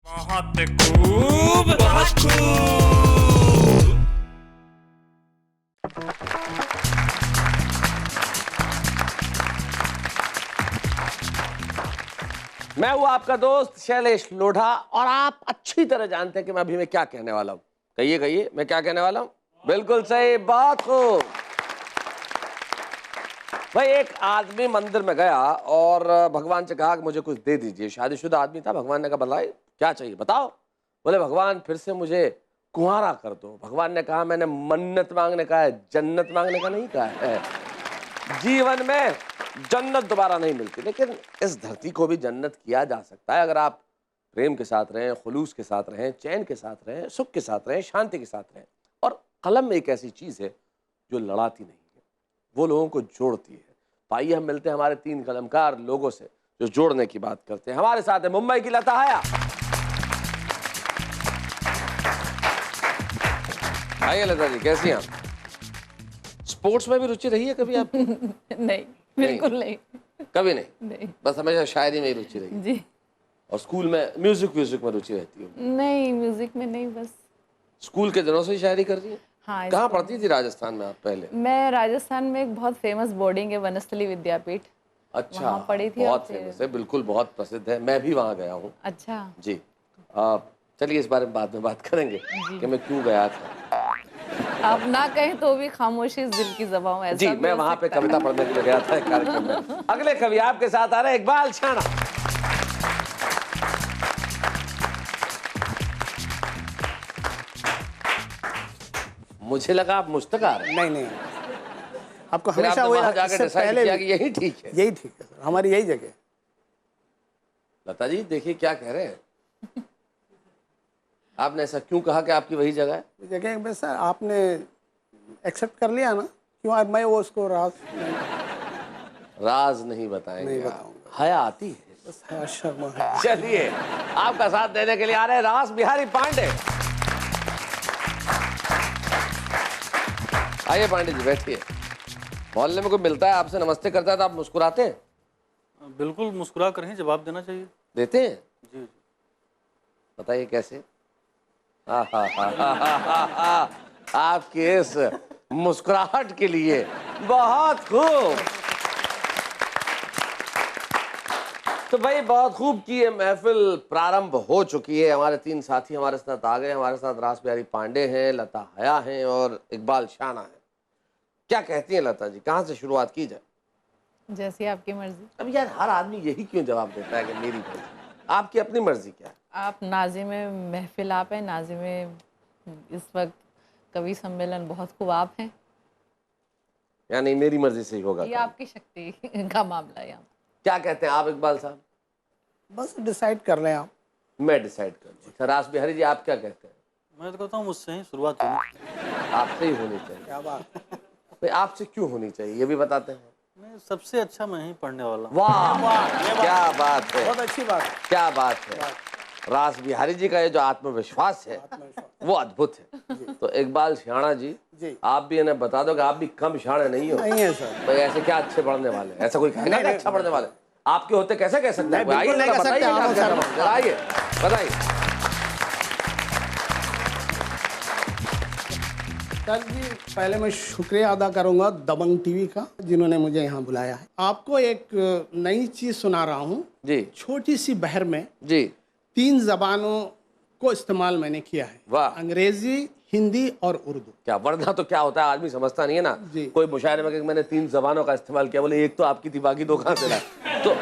बहुत खूब, बहुत खूब। मैं हूं आपका दोस्त शैलेश लोढ़ा और आप अच्छी तरह जानते हैं कि मैं अभी मैं क्या कहने वाला हूं। कहिए कहिए, मैं क्या कहने वाला हूं? बिल्कुल सही, बहुत खूब। भाई एक आदमी मंदिर में गया और भगवान से कहा कि मुझे कुछ दे दीजिए। शादीशुदा आदमी था। भगवान ने कहा बताइए क्या चाहिए, बताओ। बोले भगवान फिर से मुझे कुंवारा कर दो। भगवान ने कहा मैंने मन्नत मांगने का है, जन्नत मांगने का नहीं कहा है। जीवन में जन्नत दोबारा नहीं मिलती, लेकिन इस धरती को भी जन्नत किया जा सकता है अगर आप प्रेम के साथ रहें, खुलूस के साथ रहें, चैन के साथ रहें, सुख के साथ रहें, शांति के साथ रहें। और कलम एक ऐसी चीज़ है जो लड़ाती नहीं है, वो लोगों को जोड़ती है। तो आइए हम मिलते हैं हमारे 3 कलमकार लोगों से जो जोड़ने की बात करते हैं। हमारे साथ है मुंबई की लता हया। आइए लता जी, कैसी हैं आप? स्पोर्ट्स में भी रुचि रही है कभी आप? नहीं, बिल्कुल नहीं। कभी नहीं? नहीं बस हमेशा शायरी में ही रुचि रही है। जी, और स्कूल में म्यूजिक में रुचि रहती है? नहीं म्यूजिक में नहीं, बस स्कूल के दिनों से ही शायरी कर रही है? हाँ। कहाँ पढ़ती थी राजस्थान में आप पहले? मैं राजस्थान में एक बहुत फेमस बोर्डिंग है, वनस्थली विद्यापीठ। अच्छा, वहाँ पढ़ी थी। बहुत फेमस है, बिल्कुल बहुत प्रसिद्ध है। मैं भी वहाँ गया हूँ अच्छा जी। चलिए इस बारे में बाद में बात करेंगे कि मैं क्यों गया था। आप ना कहें तो भी खामोशी इस दिल की ज़बां ऐसा जी, भी मैं हो वहाँ पे सकता है। कविता पढ़ने के लिए गया था एक कार्यक्रम में। अगले कवि आपके साथ आ रहे हैं इकबाल शाना। मुझे लगा आप मुश्तक आ रहे हैं। नहीं नहीं, आपको फिर हमेशा आपने वही वहाँ जाके इससे डिसाइड पहले किया कि यही ठीक है। यही ठीक है सर, हमारी यही जगह। लता जी देखिए क्या कह रहे हैं। आपने ऐसा क्यों कहा कि आपकी वही जगह है? जगह बस सर आपने एक्सेप्ट कर लिया ना, क्यों अब मैं वो उसको राज नहीं बताएंगे नहीं आप। बताऊंगा। हया आती है। बस है, शर्मा है। चलिए आपका साथ देने के लिए आ रहे हैं रास बिहारी पांडे। आइए पांडे जी बैठिए। मोहल्ले में कोई मिलता है आपसे नमस्ते करता है तो आप मुस्कुराते हैं? बिल्कुल मुस्कुरा कर ही जवाब देना चाहिए। देते हैं? जी जी। बताइए कैसे? आपके इस मुस्कुराहट के लिए बहुत खूब। तो भाई बहुत खूब की ये महफिल प्रारंभ हो चुकी है। हमारे 3 साथी हमारे साथ आ गए। हमारे साथ रास बिहारी पांडे हैं, लता हया हैं और इकबाल शाना है। क्या कहती हैं लता जी, कहाँ से शुरुआत की जाए? जैसी आपकी मर्जी। अब यार हर आदमी यही क्यों जवाब देता है कि मेरी मर्जी? आपकी अपनी मर्जी क्या है? आप नाज़िम महफिल आप हैं, नाज़िम इस वक्त कवि सम्मेलन बहुत खूब आप हैं। यानी मेरी मर्जी से ही होगा ये काम। आपकी शक्ति का मामला है यहाँ। क्या कहते हैं आप इकबाल साहब? बस डिसाइड कर लें आप। मैं डिसाइड कर लूँ। अच्छा रास बिहारी जी आप क्या कहते हैं? मैं तो कहता हूँ मुझसे ही शुरुआत होगी। आपसे ही होनी चाहिए। क्या बात है। भाई आपसे क्यों होनी चाहिए ये भी बताते हैं। मैं सबसे अच्छा मैं ही पढ़ने वाला हूँ। वाह क्या बात है, बहुत अच्छी बात है। क्या बात है। रास बिहारी जी का ये जो आत्मविश्वास है वो अद्भुत है। तो इकबाल शाना जी जी। आप भी इन्हें बता दो कि आप भी कम शाणे नहीं हो। नहीं है सर। भाई ऐसे क्या अच्छे पढ़ने वाले, ऐसा कोई कहेगा कि नहीं, अच्छा पढ़ने वाले आपके होते कैसे कह सकते हैं? नहीं, आइए बिल्कुल नहीं जरा कह सकते, बताइए आप क्या सर। कहते हैं। जरा आइए बताइए। सर जी पहले मैं शुक्रिया अदा करूंगा दबंग टीवी का जिन्होंने मुझे यहाँ बुलाया है। आपको एक नई चीज सुना रहा हूँ। जी छोटी सी बहर में जी 3 जबानों को इस्तेमाल मैंने किया है। वाह। अंग्रेजी, हिंदी और उर्दू। क्या वरना तो क्या होता है आदमी समझता नहीं है ना। जी। कोई मुशायरे में कि मैंने 3 जबानों का इस्तेमाल किया, बोले एक तो आपकी थी बाकी 2 कहाँ से लाए? तो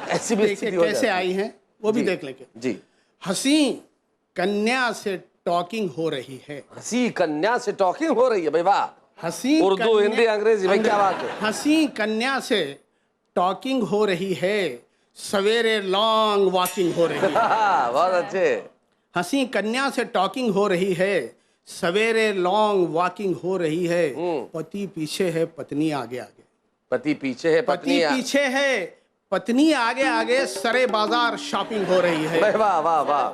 ऐसी भी देखिए स्थिति हो कैसे जाती आई हैं वो भी जी। देख लेंगे। जी। हसी कन्या से टॉकिंग हो रही है। हसी कन्या से टॉकिंग हो रही है। भाई वाह। हसी उर्दू, कन्या- हिंदी, अंग्रेजी, भाई क्या बात है। हसी कन्या से टॉकिंग हो रही है, सवेरे लॉन्ग वॉकिंग हो रही है। बहुत अच्छे। हसी कन्या से टॉकिंग हो रही है, सवेरे लॉन्ग वॉकिंग हो रही है। पति पीछे है, पत्नी आगे आगे। पति पीछे है, पति पीछे है, पत्नी आगे आगे, सरे बाजार शॉपिंग हो रही है। भाई वाह वाह वाह।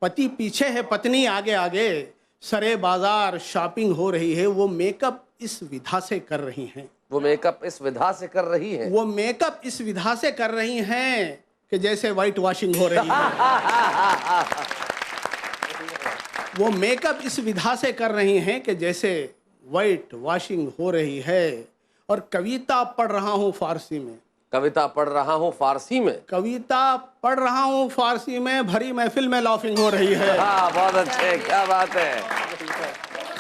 पति पीछे है, पत्नी आगे आगे, सरे बाजार शॉपिंग हो रही है। वो मेकअप इस विधा से कर रही हैं। वो मेकअप इस विधा से कर रही है। वो मेकअप इस विधा से कर रही हैं कि जैसे व्हाइट वॉशिंग हो रही है। वो मेकअप इस विधा से कर रही हैं कि जैसे वाइट वॉशिंग हो रही है, और कविता पढ़ रहा हूँ फारसी में। कविता पढ़ रहा हूँ फारसी में। कविता पढ़ रहा हूँ फारसी में, भरी महफिल में लाफिंग हो रही है। हाँ, बहुत अच्छे, क्या बात है।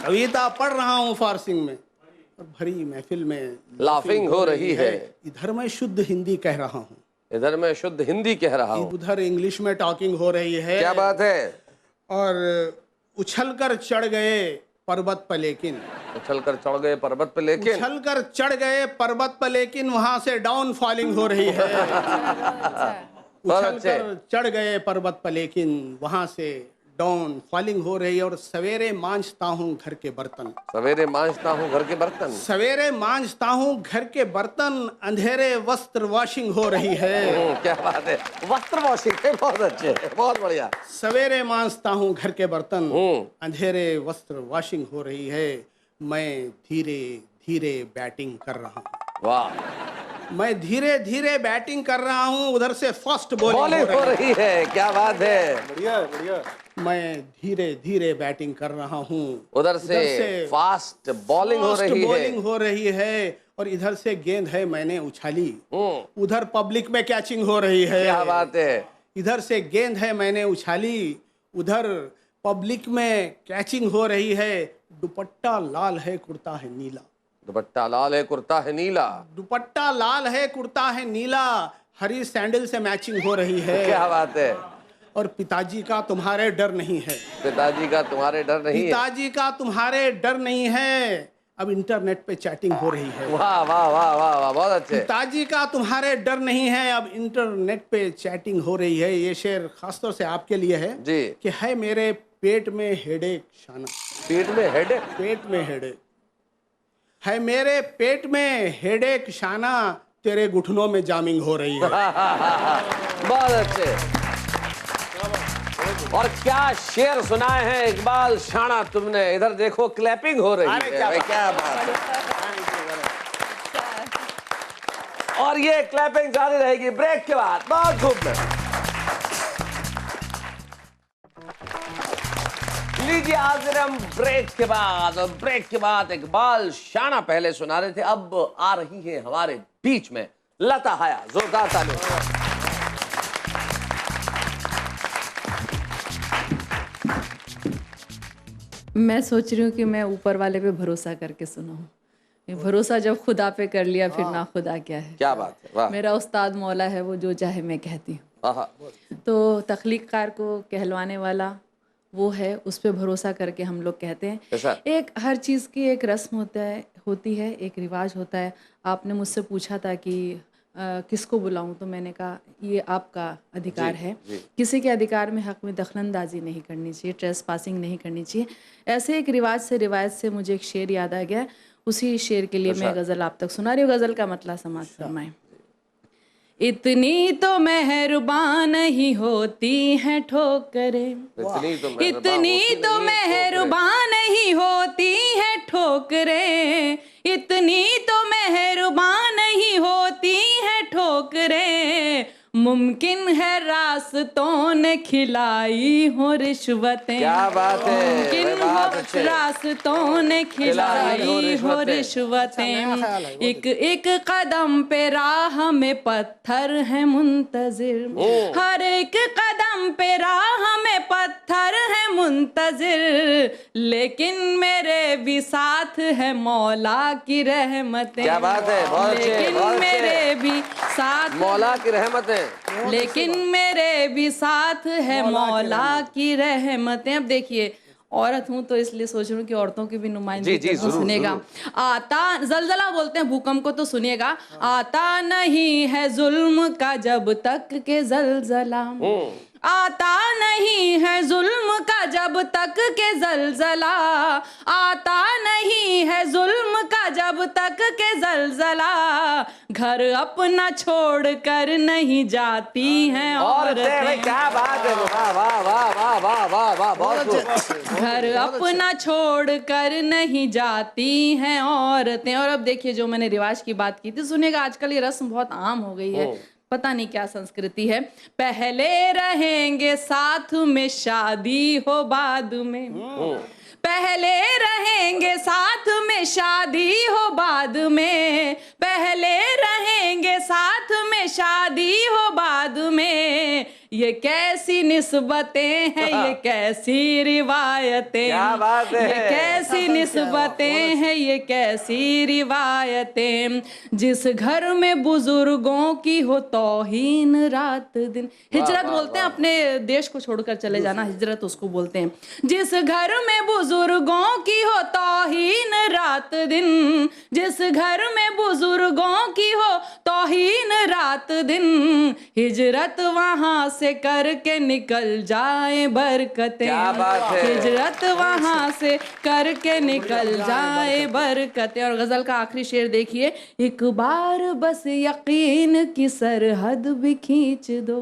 कविता पढ़ रहा हूँ फारसी में और भरी महफिल में लाफिंग हो रही है। इधर मैं शुद्ध हिंदी कह रहा हूँ, इधर मैं शुद्ध हिंदी कह रहा हूँ, उधर इंग्लिश में टॉकिंग हो रही है। क्या बात है। और उछलकर चढ़ गए पर्वत पर, लेकिन उछलकर चढ़ गए पर्वत पे, लेकिन उछलकर चढ़ गए पर्वत पर, लेकिन वहां से डाउन फॉलिंग हो रही है। बहुत अच्छे। उछलकर चढ़ गए पर्वत पर, लेकिन वहां से डाउन फॉलिंग हो रही है। और सवेरे मांजता हूँ घर के बर्तन, सवेरे मांजता हूँ घर के बर्तन, सवेरे मांजता हूँ घर के बर्तन, अंधेरे वस्त्र वॉशिंग हो रही है। क्या बात है, वस्त्र वॉशिंग है, बहुत अच्छे, बहुत बढ़िया। सवेरे मांजता हूँ घर के बर्तन, अंधेरे वस्त्र वॉशिंग हो रही है। मैं धीरे धीरे बैटिंग कर रहा हूँ। वाह, मैं धीरे धीरे बैटिंग कर रहा हूँ, उधर से फास्ट बॉलिंग हो रही है। क्या बात है। बढ़िया बढ़िया। मैं धीरे धीरे बैटिंग कर रहा हूँ, उधर से फास्ट बॉलिंग हो रही है। बॉलिंग हो रही है। और इधर से गेंद है मैंने उछाली, उधर पब्लिक में कैचिंग हो रही है। क्या बात है। इधर से गेंद है मैंने उछाली, उधर पब्लिक में कैचिंग हो रही है। दुपट्टा लाल है, कुर्ता है नीला। दुपट्टा लाल है, कुर्ता है नीला। दुपट्टा लाल है, कुर्ता है नीला, हरी सैंडल से मैचिंग हो रही है। क्या बात है। और पिताजी का तुम्हारे डर नहीं है, पिताजी का तुम्हारे डर नहीं है। पिताजी का तुम्हारे डर नहीं है, अब इंटरनेट पे चैटिंग हो रही है। वाह वाह वाह वाह वाह, बहुत अच्छे। पिताजी का तुम्हारे डर नहीं है, अब इंटरनेट पे चैटिंग हो रही है। ये शेर खासतौर से आपके लिए है जी। कि है मेरे पेट में हेडेक शाना। पेट में हेडेक, पेट में हेडेक है, मेरे पेट में हेडेक शाना, तेरे घुटनों में जामिंग हो रही है। बहुत अच्छे। और क्या शेर सुनाए हैं इकबाल शाना तुमने। इधर देखो क्लैपिंग हो रही है। क्या बात है। और ये क्लैपिंग जारी रहेगी ब्रेक के बाद। बहुत खूब। लीजिए हाजिर हम ब्रेक के बाद। और ब्रेक के बाद इकबाल शाना पहले सुना रहे थे, अब आ रही है हमारे बीच में लता हया। जोरदार तालियां। मैं सोच रही हूँ कि मैं ऊपर वाले पे भरोसा करके सुनाऊँ। ये भरोसा जब खुदा पे कर लिया, फिर ना खुदा क्या है। क्या बात है। वाह। मेरा उस्ताद मौला है, वो जो चाहे मैं कहती हूँ। आहा। तो तख्लीक़कार को कहलवाने वाला वो है, उस पर भरोसा करके हम लोग कहते हैं। ऐसा? एक हर चीज़ की एक रस्म होती है, एक रिवाज होता है। आपने मुझसे पूछा था कि किसको बुलाऊं, तो मैंने कहा ये आपका अधिकार है। किसी के अधिकार में हक में दखलंदाजी नहीं करनी चाहिए, ट्रेस पासिंग नहीं करनी चाहिए। ऐसे एक रिवाज से रिवायत से मुझे एक शेर याद आ गया, उसी शेर के लिए मैं गज़ल आप तक सुना रही हूँ। गज़ल का मतलब समाज फरमाएं। इतनी तो मेहरबान नहीं होती हैं ठोकरें, इतनी तो मेहरबान नहीं होती हैं ठोकरें, इतनी तो मेहरबान नहीं होती हैं ठोकरें, मुमकिन है रास्तों ने खिलाई हो रिश्वतें। क्या बात है। मुमकिन हो रास्तों ने खिलाई हो रिश्वतें, एक एक कदम पे राह में पत्थर है मुंतजिर, हर एक कदम पे राह में पत्थर है मुंतजिर, लेकिन मेरे भी साथ है मौला की रहमतें। क्या बात है। बहुत अच्छे, लेकिन बहुत अच्छे। मेरे भी साथ मौला की रहमतें, लेकिन मेरे भी साथ है मौला की रहमतें। अब देखिए, औरत हूँ तो इसलिए सोच रही हूँ कि औरतों की भी नुमाइंदगी तो सुनेगा। आता जलजला बोलते हैं भूकंप को, तो सुनिएगा। आता नहीं है जुल्म का जब तक के जलजला, आता नहीं है जुल्म का जब तक के जलजला, आता नहीं है जुल्म का जब तक के जलजला, घर अपना छोड़ कर नहीं जाती हैं औरतें। क्या बात है। वाह वाह वाह वाह वाह वाह वाह, बहुत खूब। घर अपना छोड़ कर नहीं जाती हैं औरतें। और अब देखिए, जो मैंने रिवाज की बात की थी, सुनिएगा, आजकल ये रस्म बहुत आम हो गई है। पता नहीं क्या संस्कृति है। पहले रहेंगे साथ में शादी हो बाद में, पहले रहेंगे साथ में शादी हो बाद में, पहले रहेंगे साथ में शादी हो बाद में। ये कैसी निस्बतें हैं, ये कैसी रिवायतें, क्या बात है। ये कैसी निस्बतें हैं, ये कैसी रिवायतें। जिस घर में बुजुर्गों की हो तौहीन रात दिन, हिजरत बोलते हैं, अपने देश को छोड़कर चले जाना, हिजरत उसको बोलते हैं। जिस घर में बुजुर्गों की हो तौहीन रात दिन, जिस घर में बुजुर्गों की हो तौहीन रात दिन, हिजरत वहां से करके निकल जाए बरकतें। क्या बात है। हिजरत वहां से करके निकल जाए बरकतें। और गजल का आखिरी शेर देखिए, एक बार बस यकीन की सरहद भी खींच दो,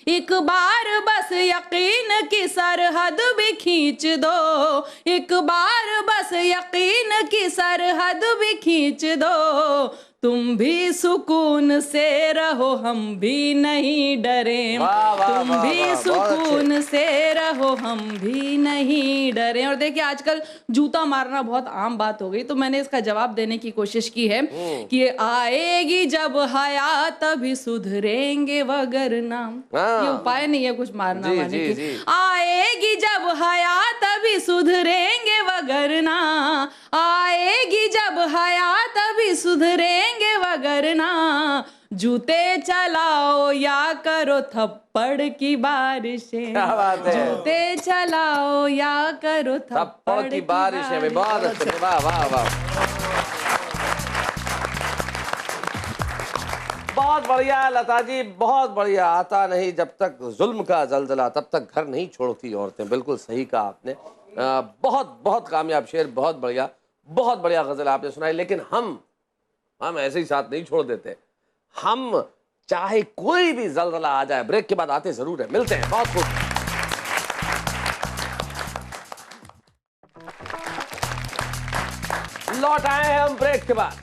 एक बार बस यकीन की सरहद भी खींच दो, एक बार बस यकीन की सरहद भी खींच दो। तुम भी सुकून से रहो, हम भी नहीं डरे, तुम भी सुकून से रहो, हम भी नहीं डरे। और देखिए आजकल जूता मारना बहुत आम बात हो गई, तो मैंने इसका जवाब देने की कोशिश की है कि आएगी जब हयात तभी सुधरेंगे वगरना। ये उपाय नहीं है कुछ मारना वारने की। आएगी जब हयात तभी सुधरेंगे वगरना, आएगी जब हयात तभी सुधरेंगे वगरना। जूते चलाओ या करो थप्पड़ की बारिशें, क्या बात है। जूते चलाओ या करो थप्पड़ की बारिशें में। बहुत अच्छे, वाह वाह वाह, बहुत बढ़िया लता जी, बहुत बढ़िया। आता नहीं जब तक जुल्म का जलजला, तब तक घर नहीं छोड़ती औरतें। बिल्कुल सही कहा आपने। बहुत बहुत कामयाब शेर, बहुत बढ़िया, बहुत बढ़िया गजल आपने सुनाई। लेकिन हम ऐसे ही साथ नहीं छोड़ देते। हम चाहे कोई भी जलजला आ जाए, ब्रेक के बाद आते जरूर है, मिलते हैं। बहुत खूब। लौट आए हैं हम ब्रेक के बाद।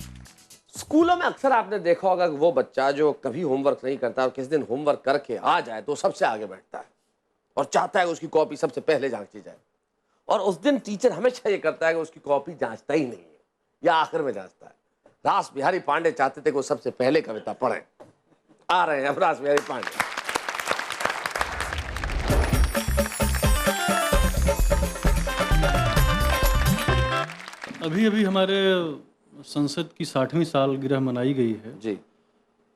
स्कूलों में अक्सर आपने देखा होगा कि वो बच्चा जो कभी होमवर्क नहीं करता और किस दिन होमवर्क करके आ जाए तो सबसे आगे बैठता है और चाहता है कि उसकी कॉपी सबसे पहले जांची जाए। और उस दिन टीचर हमेशा ये करता है कि उसकी कॉपी जांचता ही नहीं है या आखिर में जांचता है। रास बिहारी पांडे चाहते थे कि वो सबसे पहले कविता पढ़ें। आ रहे हैं अब रास बिहारी पांडे। अभी अभी हमारे संसद की 60वीं सालगिरह मनाई गई है जी।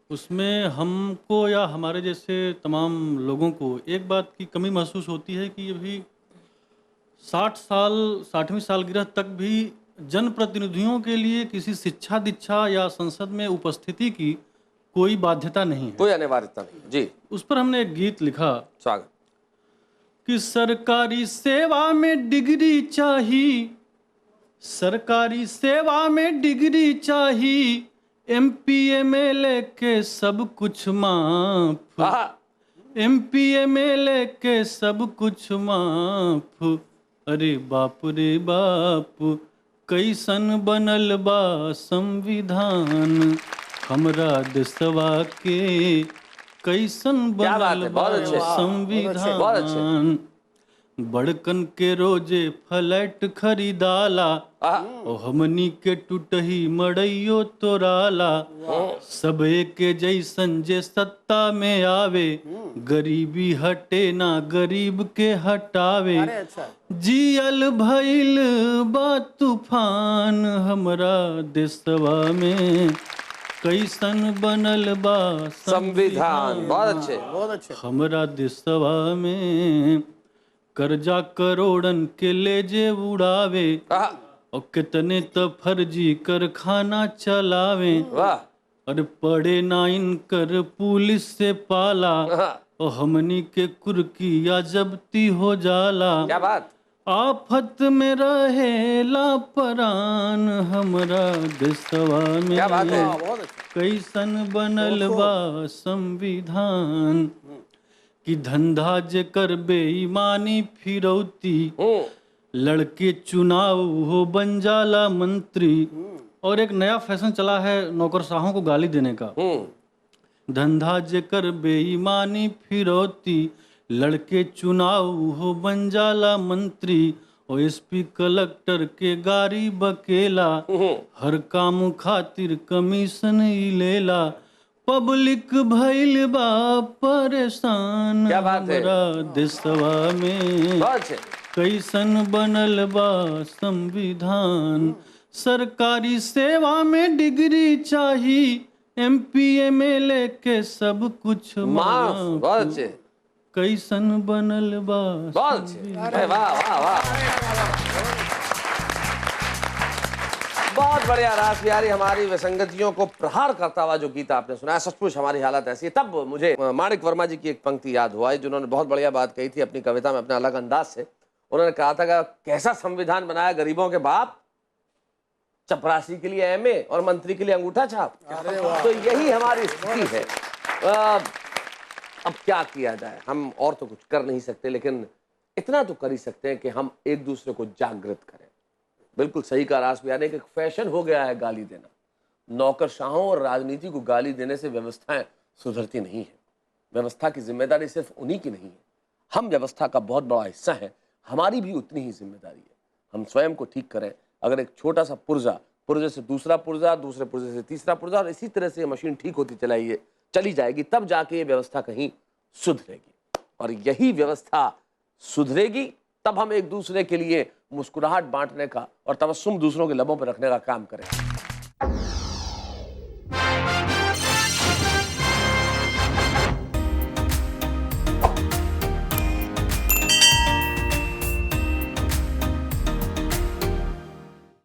उसमें हमको या हमारे जैसे तमाम लोगों को एक बात की कमी महसूस होती है कि अभी 60वीं सालगिरह तक भी जनप्रतिनिधियों के लिए किसी शिक्षा दीक्षा या संसद में उपस्थिति की कोई बाध्यता नहीं है, कोई अनिवार्यता नहीं। जी। उस पर हमने एक गीत लिखा स्वागत। कि सरकारी सेवा में डिग्री चाहिए, सरकारी सेवा में डिग्री चाहिए, MP MLA के सब कुछ माफ, MP MLA के सब कुछ माफ। अरे बाप रे बाप, कैसन बनल बा संविधान, हमरा देशवा के कैसन बनल बा संविधान। बड़कन के रोजे फ्लैट खरीदाला, ओ हमनी के टूटही मड़ैयो तोराला। सब के जैसन जे सत्ता में आवे, गरीबी हटे ना गरीब के हटावे। जियल भइल बा तूफान, हमरा देशवा में कैसन बनल बा संविधान। बहुत अच्छे, बहुत अच्छे। हमरा देशवा में कर्जा करोड़न के लेजे उड़ावे, और कितने तो फर्जी कारखाना चलावे। और पड़े ना इनकर पुलिस से पाला, और हमनी के कुर्की या जब्ती हो जाला। क्या बात। आफत में रहेला परान, हमरा देशवा में क्या बात है। कैसन बनल बा संविधान। कि धंधा जे कर बेईमानी फिरौती, लड़के चुनाव हो बन जाला मंत्री। और एक नया फैशन चला है नौकरशाहों को गाली देने का, धंधा जेकर बेईमानी फिरौती, लड़के चुनाव हो बन जाला मंत्री, और एसपी कलेक्टर के गाड़ी बकेला, हर काम खातिर कमीशन ही लेला, पब्लिक भइल बा परेशान, क्या बात है? हमरा देशवा में बहुत अच्छे। कैसन बनल बा संविधान, सरकारी सेवा में डिग्री चाही, MP MLA के सब कुछ माफ। माफ, बहुत अच्छे, कैसन बनल बा बहुत अच्छे। अरे वाह वाह वाह, बहुत बढ़िया। रास बिहारी हमारी विसंगतियों को प्रहार करता हुआ जो गीत आपने सुनाया, सचमुच हमारी हालत ऐसी है। तब मुझे माणिक वर्मा जी की एक पंक्ति याद हुआ है, जिन्होंने बहुत बढ़िया बात कही थी अपनी कविता में अपने अलग अंदाज से। उन्होंने कहा था कि कैसा संविधान बनाया गरीबों के बाप, चपरासी के लिए MA और मंत्री के लिए अंगूठा छाप। तो यही हमारी स्थिति है। अब क्या किया जाए, हम और तो कुछ कर नहीं सकते, लेकिन इतना तो कर ही सकते हैं कि हम एक दूसरे को जागृत करें। बिल्कुल सही कहा रास बिहारी ने, एक फैशन हो गया है गाली देना। नौकरशाहों और राजनीति को गाली देने से व्यवस्थाएं सुधरती नहीं है। व्यवस्था की जिम्मेदारी सिर्फ उन्हीं की नहीं है, हम व्यवस्था का बहुत बड़ा हिस्सा है, हमारी भी उतनी ही जिम्मेदारी है। हम स्वयं को ठीक करें। अगर एक छोटा सा पुर्जे से दूसरा पुर्जा, दूसरे पुर्जे से तीसरा पुर्जा, और इसी तरह से ये मशीन ठीक होती चली जाएगी, तब जाके ये व्यवस्था कहीं सुधरेगी। और यही व्यवस्था सुधरेगी तब हम एक दूसरे के लिए मुस्कुराहट बांटने का और तबस्सुम दूसरों के लबों पर रखने का काम करें।